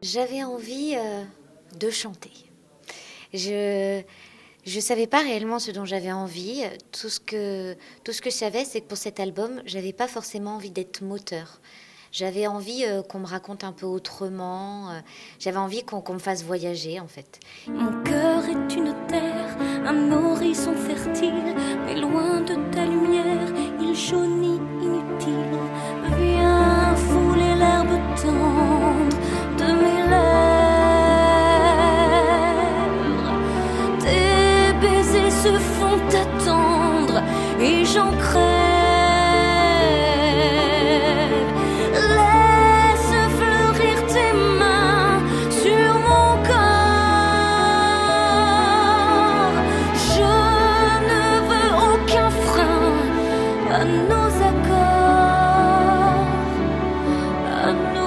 J'avais envie de chanter. Je ne savais pas réellement ce dont j'avais envie. Tout ce que je savais, c'est que pour cet album, j'avais pas forcément envie d'être moteur. J'avais envie qu'on me raconte un peu autrement. J'avais envie qu'on me fasse voyager, en fait. Mon cœur est une terre, un horizon fertile, mais loin de ta lumière, il jaunit inutile. Viens fouler l'herbe tendre de mes lèvres. Tes baisers se font attendre et j'en crève. Laisse fleurir tes mains sur mon corps. Je ne veux aucun frein à nos accords, à nos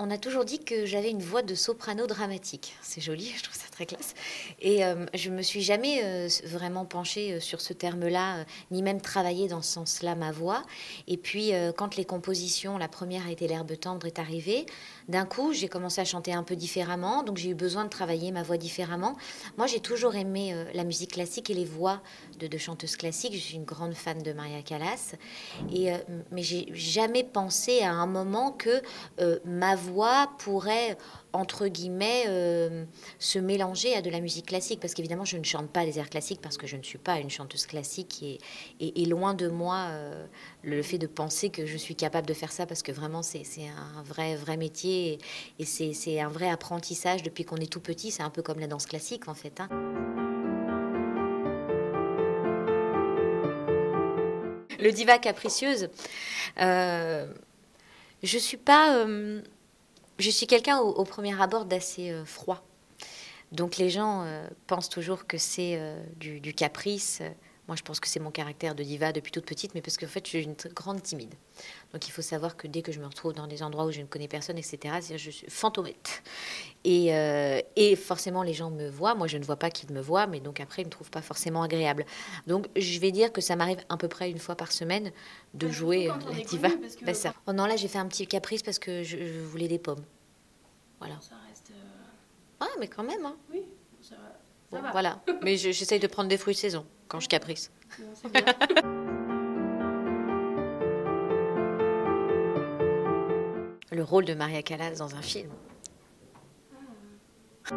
On a toujours dit que j'avais une voix de soprano dramatique. C'est joli, je trouve ça très classe. Et je me suis jamais vraiment penchée sur ce terme-là, ni même travaillé dans ce sens-là ma voix. Et puis, quand les compositions, la première a été L'herbe tendre est arrivée, d'un coup, j'ai commencé à chanter un peu différemment. Donc, j'ai eu besoin de travailler ma voix différemment. Moi, j'ai toujours aimé la musique classique et les voix de chanteuses classiques. Je suis une grande fan de Maria Callas. Mais j'ai jamais pensé à un moment que ma voix pourrait, entre guillemets, se mélanger à de la musique classique. Parce qu'évidemment, je ne chante pas les airs classiques parce que je ne suis pas une chanteuse classique. Et loin de moi le fait de penser que je suis capable de faire ça, parce que vraiment, c'est un vrai métier. Et c'est un vrai apprentissage depuis qu'on est tout petit. C'est un peu comme la danse classique, en fait, hein. Le diva capricieuse, je suis pas... je suis quelqu'un au premier abord d'assez froid. Donc les gens pensent toujours que c'est du caprice. Moi, je pense que c'est mon caractère de diva depuis toute petite, mais parce qu'en fait, je suis une grande timide. Donc il faut savoir que dès que je me retrouve dans des endroits où je ne connais personne, etc., je suis fantomette. Et forcément, les gens me voient. Moi, je ne vois pas qu'ils me voient, mais donc après, ils ne me trouvent pas forcément agréable. Donc je vais dire que ça m'arrive à peu près une fois par semaine de jouer la diva. Ben, ça. Oh non, là, j'ai fait un petit caprice parce que je voulais des pommes. Voilà. Ça reste. Ah, mais quand même, hein. Oui, ça va. Ça Bon, va. voilà. Mais j'essaye de prendre des fruits de saison quand je caprice. Bon, c'est bien. Le rôle de Maria Callas dans un film. Ah.